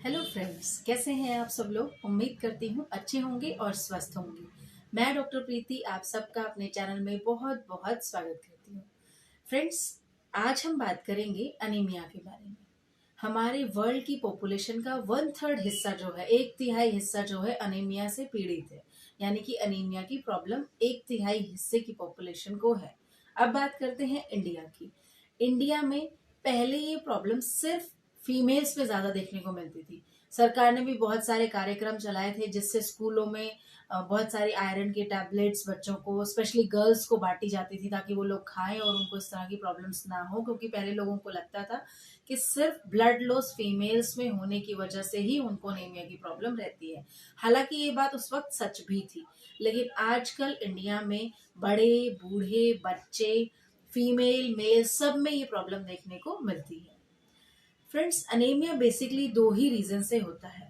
Hello friends, कैसे हैं आप सब लोग। उम्मीद करती हूँ अच्छे होंगे और स्वस्थ होंगे। मैं डॉक्टर प्रीति आप सबका अपने चैनल में बहुत बहुत स्वागत करती हूँ। फ्रेंड्स, आज हम बात करेंगे अनीमिया के बारे में। हमारे वर्ल्ड की पॉपुलेशन का 1/3 हिस्सा जो है, 1/3 हिस्सा जो है अनीमिया से पीड़ित है। यानी कि अनीमिया की प्रॉब्लम 1/3 हिस्से की पॉपुलेशन को है। अब बात करते हैं इंडिया की। इंडिया में पहले ये प्रॉब्लम सिर्फ फीमेल्स में ज्यादा देखने को मिलती थी। सरकार ने भी बहुत सारे कार्यक्रम चलाए थे जिससे स्कूलों में बहुत सारी आयरन के टैबलेट्स बच्चों को, स्पेशली गर्ल्स को बांटी जाती थी ताकि वो लोग खाएं और उनको इस तरह की प्रॉब्लम्स ना हो। क्योंकि पहले लोगों को लगता था कि सिर्फ ब्लड लॉस फीमेल्स में होने की वजह से ही उनको अनीमिया की प्रॉब्लम रहती है। हालांकि ये बात उस वक्त सच भी थी, लेकिन आजकल इंडिया में बड़े बूढ़े बच्चे, फीमेल मेल सब में ये प्रॉब्लम देखने को मिलती है। फ्रेंड्स, अनीमिया बेसिकली दो ही रीजन से होता है।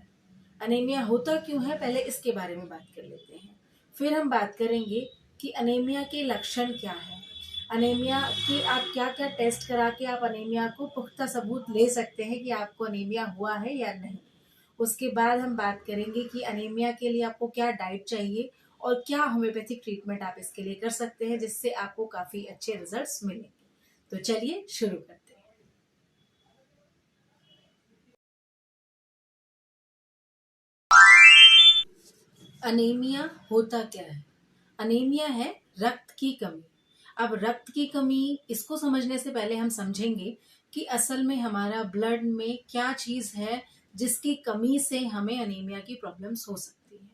अनीमिया होता क्यों है, पहले इसके बारे में बात कर लेते हैं। फिर हम बात करेंगे कि अनीमिया के लक्षण क्या है, अनीमिया के आप क्या क्या टेस्ट करा के आप अनीमिया को पुख्ता सबूत ले सकते हैं कि आपको अनीमिया हुआ है या नहीं। उसके बाद हम बात करेंगे कि अनीमिया के लिए आपको क्या डाइट चाहिए और क्या होम्योपैथिक ट्रीटमेंट आप इसके लिए कर सकते हैं जिससे आपको काफी अच्छे रिजल्ट्स मिलेंगे। तो चलिए शुरू करते हैं। अनीमिया होता क्या है। अनीमिया है रक्त की कमी। अब रक्त की कमी इसको समझने से पहले हम समझेंगे कि असल में हमारा ब्लड में क्या चीज है जिसकी कमी से हमें अनीमिया की प्रॉब्लम्स हो सकती है।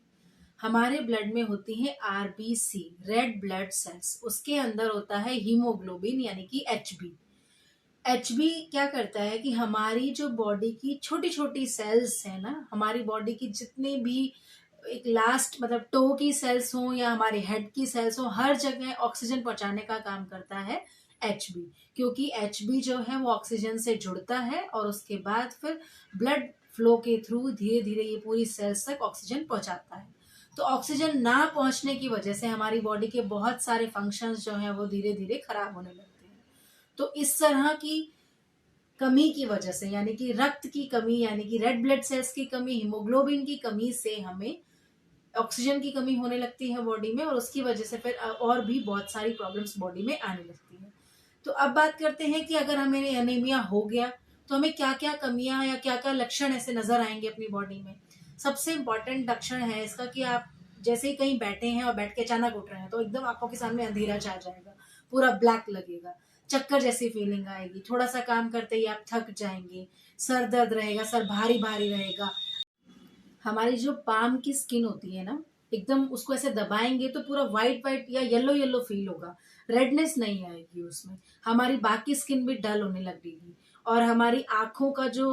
हमारे ब्लड में होती है आरबीसी, रेड ब्लड सेल्स। उसके अंदर होता है हीमोग्लोबिन यानी कि एचबी। एचबी क्या करता है कि हमारी जो बॉडी की छोटी छोटी सेल्स है ना, हमारी बॉडी की जितने भी एक लास्ट मतलब टो की सेल्स हो या हमारे हेड की सेल्स हो, हर जगह ऑक्सीजन पहुंचाने का काम करता है एचबी। क्योंकि एचबी जो है वो ऑक्सीजन से जुड़ता है और उसके बाद फिर ब्लड फ्लो के थ्रू धीरे धीरे ये पूरी सेल्स तक ऑक्सीजन पहुंचाता है। तो ऑक्सीजन ना पहुंचने की वजह से हमारी बॉडी के बहुत सारे फंक्शंस जो है वो धीरे धीरे खराब होने लगते हैं। तो इस तरह की कमी की वजह से, यानी कि रक्त की कमी, यानी कि रेड ब्लड सेल्स की कमी, हीमोग्लोबिन की कमी से हमें ऑक्सीजन की कमी होने लगती है बॉडी में और उसकी वजह से फिर और भी बहुत सारी प्रॉब्लम्स बॉडी में आने लगती है। तो अब बात करते हैं कि अगर हमें अनीमिया हो गया तो हमें क्या क्या कमियां या क्या क्या लक्षण ऐसे नजर आएंगे अपनी बॉडी में। सबसे इंपॉर्टेंट लक्षण है इसका कि आप जैसे ही कहीं बैठे हैं और बैठ के अचानक उठ रहे हैं तो एकदम आंखों के सामने अंधेरा छा जाएगा, पूरा ब्लैक लगेगा, चक्कर जैसी फीलिंग आएगी, थोड़ा सा काम करते ही आप थक जाएंगे, सर दर्द रहेगा, सर भारी भारी रहेगा। हमारी जो पाम की स्किन होती है ना, एकदम उसको ऐसे दबाएंगे तो पूरा व्हाइट व्हाइट या येलो येलो फील होगा, रेडनेस नहीं आएगी उसमें। हमारी बाकी स्किन भी डल होने लगेगी और हमारी आंखों का जो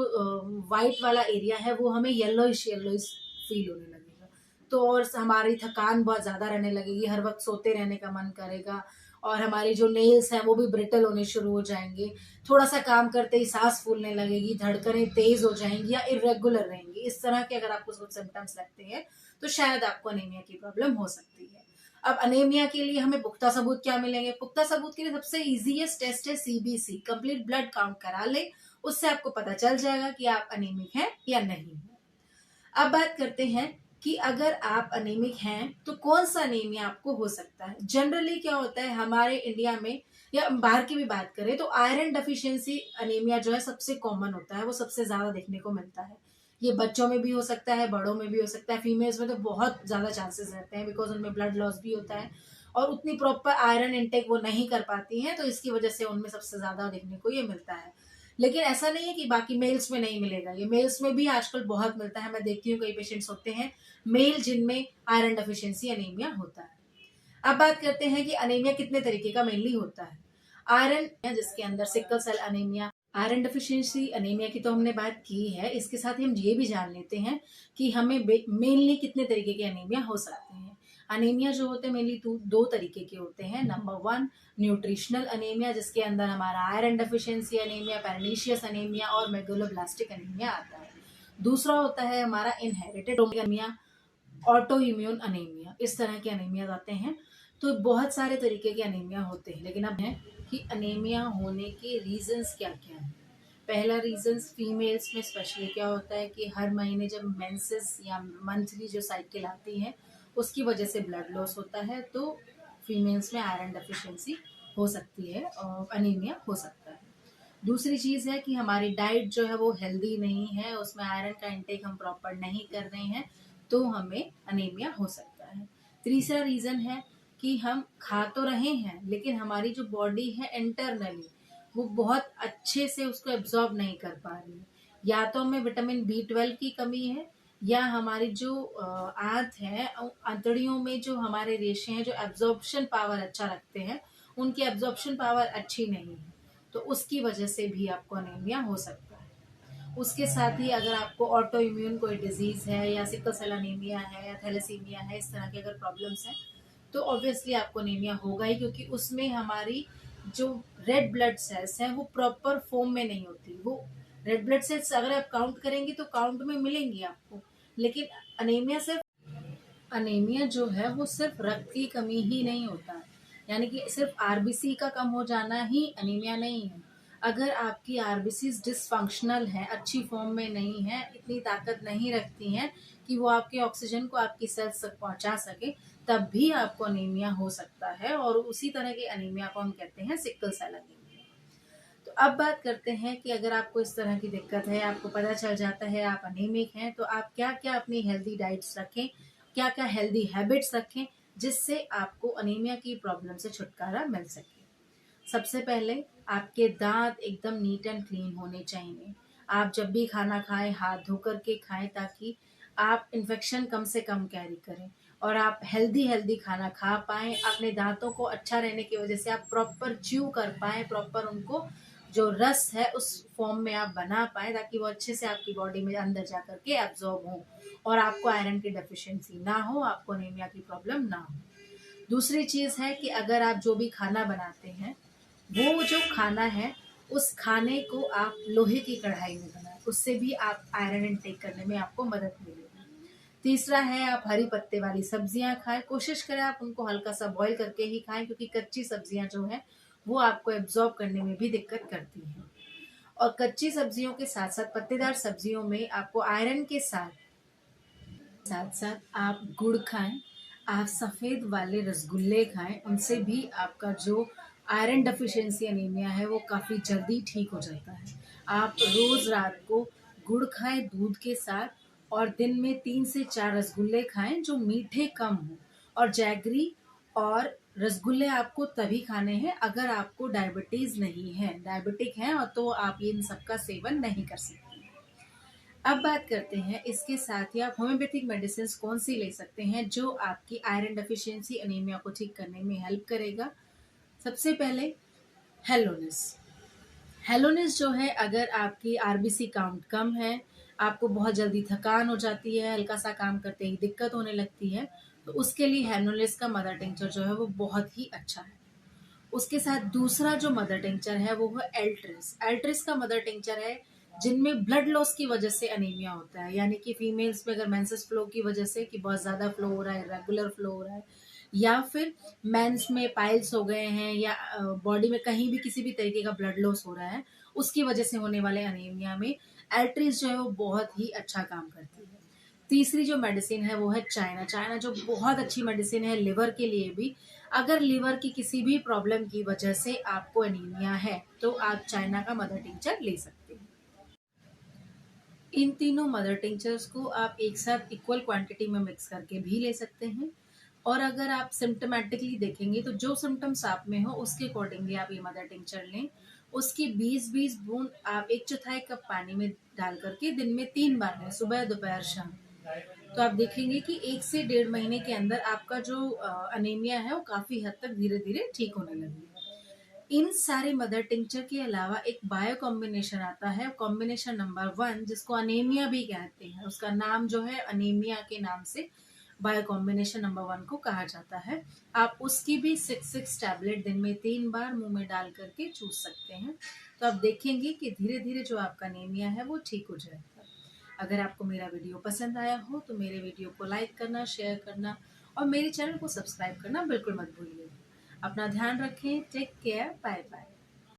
व्हाइट वाला एरिया है वो हमें येलोइश येलोइश फील होने लगेगा। तो और हमारी थकान बहुत ज्यादा रहने लगेगी, हर वक्त सोते रहने का मन करेगा और हमारी जो नेल्स हैं वो भी ब्रिटल होने शुरू हो जाएंगे। थोड़ा सा काम करते ही सांस फूलने लगेगी, धड़कनें तेज हो जाएंगी या इरेगुलर रहेंगी। इस तरह के अगर आपको कुछ सिम्टम्स लगते हैं तो शायद आपको अनीमिया की प्रॉब्लम हो सकती है। अब अनीमिया के लिए हमें पुख्ता सबूत क्या मिलेंगे। पुख्ता सबूत के लिए सबसे इजीएस्ट टेस्ट है सीबीसी, कंप्लीट ब्लड काउंट करा ले, उससे आपको पता चल जाएगा कि आप अनीमिक हैं या नहीं है। अब बात करते हैं कि अगर आप अनीमिक हैं तो कौन सा अनीमिया आपको हो सकता है। जनरली क्या होता है हमारे इंडिया में या बाहर की भी बात करें तो आयरन डेफिशिएंसी अनीमिया जो है सबसे कॉमन होता है, वो सबसे ज्यादा देखने को मिलता है। ये बच्चों में भी हो सकता है, बड़ों में भी हो सकता है, फीमेल्स में तो बहुत ज्यादा चांसेस रहते हैं बिकॉज उनमें ब्लड लॉस भी होता है और उतनी प्रॉपर आयरन इंटेक वो नहीं कर पाती हैं, तो इसकी वजह से उनमें सबसे ज्यादा देखने को ये मिलता है। लेकिन ऐसा नहीं है कि बाकी मेल्स में नहीं मिलेगा, ये मेल्स में भी आजकल बहुत मिलता है। मैं देखती हूँ कई पेशेंट्स होते हैं मेल जिनमें आयरन डेफिशिएंसी अनीमिया होता है। अब बात करते हैं कि अनीमिया कितने तरीके का मेनली होता है। आयरन जिसके अंदर sickle cell anaemia, iron deficiency anaemia की तो हमने बात की है, इसके साथ ही हम ये भी जान लेते हैं कि हमें मेनली कितने तरीके के अनीमिया हो सकते हैं। अनीमिया जो होते हैं मेनली दो तरीके के होते हैं। नंबर 1 न्यूट्रिशनल अनीमिया, जिसके अंदर हमारा iron deficiency anaemia, pernicious anaemia और मेगलोब्लास्टिक अनीमिया आता है। दूसरा होता है हमारा inherited anaemia, auto immune anaemia. इस तरह के अनीमिया आते हैं। तो बहुत सारे तरीके के अनीमिया होते हैं, लेकिन अब है कि अनीमिया होने के रीजंस क्या क्या हैं। पहला रीजन फीमेल्स में स्पेशली क्या होता है कि हर महीने जब मेंसेस या मंथली जो साइकिल आती है उसकी वजह से ब्लड लॉस होता है, तो फीमेल्स में आयरन डेफिशिएंसी हो सकती है और अनीमिया हो सकता है। दूसरी चीज़ है कि हमारी डाइट जो है वो हेल्दी नहीं है, उसमें आयरन का इंटेक हम प्रॉपर नहीं कर रहे हैं, तो हमें अनीमिया हो सकता है। तीसरा रीज़न है कि हम खा तो रहे हैं लेकिन हमारी जो बॉडी है इंटरनली वो बहुत अच्छे से उसको एब्जॉर्ब नहीं कर पा रही है। या तो हमें विटामिन B12 की कमी है, या हमारी जो आंत है, आंतड़ियों में जो हमारे रेशे हैं जो एब्जॉर्प्शन पावर अच्छा रखते हैं, उनकी एब्जॉर्प्शन पावर अच्छी नहीं है, तो उसकी वजह से भी आपको अनीमिया हो सकता है। उसके साथ ही अगर आपको ऑटो इम्यून कोई डिजीज है या सिकल सेल अनीमिया है या थैलेसीमिया है, इस तरह की अगर प्रॉब्लम्स हैं, तो ऑब्वियसली आपको अनीमिया होगा ही, क्योंकि उसमें हमारी जो रेड ब्लड सेल्स हैं वो प्रॉपर फॉर्म में नहीं होती। वो रेड ब्लड सेल्स अगर आप काउंट करेंगे तो काउंट में मिलेंगी आपको, लेकिन अनीमिया जो है वो सिर्फ रक्त की कमी ही नहीं होता है, यानी कि सिर्फ आरबीसी का कम हो जाना ही अनीमिया नहीं है। अगर आपकी आरबीसी डिसफंक्शनल है, अच्छी फॉर्म में नहीं है, इतनी ताकत नहीं रखती हैं कि वो आपके ऑक्सीजन को आपकी सेल्स तक पहुंचा सके, तब भी आपको अनीमिया हो सकता है, और उसी तरह के अनीमिया को हम कहते हैं सिकल सेल अनीमिया। तो अब बात करते हैं कि अगर आपको इस तरह की दिक्कत है, आपको पता चल जाता है आप अनीमिक हैं, तो आप क्या क्या अपनी हेल्दी डाइट्स रखें, क्या क्या हेल्दी हैबिट्स रखें जिससे आपको अनीमिया की प्रॉब्लम से छुटकारा मिल सके। सबसे पहले आपके दांत एकदम नीट एंड क्लीन होने चाहिए। आप जब भी खाना खाएं हाथ धो करके खाएं, ताकि आप इन्फेक्शन कम से कम कैरी करें और आप हेल्दी हेल्दी खाना खा पाएं। अपने दांतों को अच्छा रहने की वजह से आप प्रॉपर च्यू कर पाएं, प्रॉपर उनको जो रस है उस फॉर्म में आप बना पाए, ताकि वो अच्छे से आपकी बॉडी में अंदर जा करके एब्जॉर्ब हो और आपको आयरन की डेफिशिएंसी ना हो, आपको अनीमिया की प्रॉब्लम ना हो। दूसरी चीज है कि अगर आप जो भी खाना बनाते हैं, वो जो खाना है उस खाने को आप लोहे की कढ़ाई में बनाएं, उससे भी आप आयरन इनटेक करने में आपको मदद मिलेगी। तीसरा है आप हरी पत्ते वाली सब्जियां खाएं, कोशिश करें आप उनको हल्का सा बॉईल करके ही खाएं, क्योंकि कच्ची सब्जियां जो है वो आपको एब्जॉर्ब करने में भी दिक्कत करती हैं। और कच्ची सब्जियों के साथ साथ पत्तेदार सब्जियों में आपको आयरन के साथ साथ साथ आप गुड़ खाएं, आप सफ़ेद वाले रसगुल्ले खाएं, उनसे भी आपका जो आयरन डेफिशिएंसी अनीमिया है वो काफ़ी जल्दी ठीक हो जाता है। आप रोज़ रात को गुड़ खाएं दूध के साथ, और दिन में 3 से 4 रसगुल्ले खाएं जो मीठे कम हो। और जैगरी और रसगुल्ले आपको तभी खाने हैं अगर आपको डायबिटीज़ नहीं है, डायबिटिक हैं और तो आप इन सबका सेवन नहीं कर सकते। अब बात करते हैं इसके साथ ही आप होम्योपैथिक मेडिसिन कौन सी ले सकते हैं जो आपकी आयरन डेफिशिएंसी अनीमिया को ठीक करने में हेल्प करेगा। सबसे पहले हेलोनिस। हेलोनिस जो है, अगर आपकी आरबीसी काउंट कम है, आपको बहुत जल्दी थकान हो जाती है, हल्का सा काम करते ही दिक्कत होने लगती है, तो उसके लिए हेलोनिस का मदर टिंचर जो है वो बहुत ही अच्छा है। उसके साथ दूसरा जो मदर टिंचर है वो है एल्ट्रिस। एल्ट्रिस का मदर टिंचर है जिनमें ब्लड लॉस की वजह से अनीमिया होता है, यानी कि फीमेल्स में अगर मेंसेस फ्लो की वजह से कि बहुत ज्यादा फ्लो हो रहा है, रेगुलर फ्लो हो रहा है, या फिर मेंस में पाइल्स हो गए हैं, या बॉडी में कहीं भी किसी भी तरीके का ब्लड लॉस हो रहा है, उसकी वजह से होने वाले अनीमिया में एल्ट्रिस जो है वो बहुत ही अच्छा काम करती है। तीसरी जो मेडिसिन है वो है चाइना। चाइना जो बहुत अच्छी मेडिसिन है लिवर के लिए भी। अगर लिवर की किसी भी प्रॉब्लम की वजह से आपको एनीमिया है तो आप चाइना का मदर टिंचर ले सकते हैं। इन तीनों मदर टिंचर्स को आप एक साथ इक्वल क्वांटिटी में मिक्स करके भी ले सकते हैं। और अगर आप सिम्टोमेटिकली देखेंगे तो जो सिम्टम्स आप में हो उसके अकॉर्डिंगली आप ये मदर टिंचर लें। उसकी 20-20 बूंद आप 1/4 कप पानी में डाल करके दिन में 3 बार लें, सुबह दोपहर शाम। तो आप देखेंगे कि 1 से 1.5 महीने के अंदर आपका जो अनीमिया है वो काफी हद तक धीरे धीरे ठीक होने लगेगा। इन सारे मदर टिंचर के अलावा एक बायो कॉम्बिनेशन आता है, कॉम्बिनेशन नंबर 1, जिसको अनीमिया भी कहते हैं। उसका नाम जो है अनीमिया के नाम से बायो कॉम्बिनेशन नंबर 1 को कहा जाता है। आप उसकी भी 6 टैबलेट दिन में 3 बार मुंह में डाल करके चूस सकते हैं। तो आप देखेंगे कि धीरे धीरे जो आपका अनीमिया है वो ठीक हो जाएगा। अगर आपको मेरा वीडियो पसंद आया हो तो मेरे वीडियो को लाइक करना, शेयर करना और मेरे चैनल को सब्सक्राइब करना बिल्कुल मत भूलिएगा। अपना ध्यान रखें। Take care. Bye bye.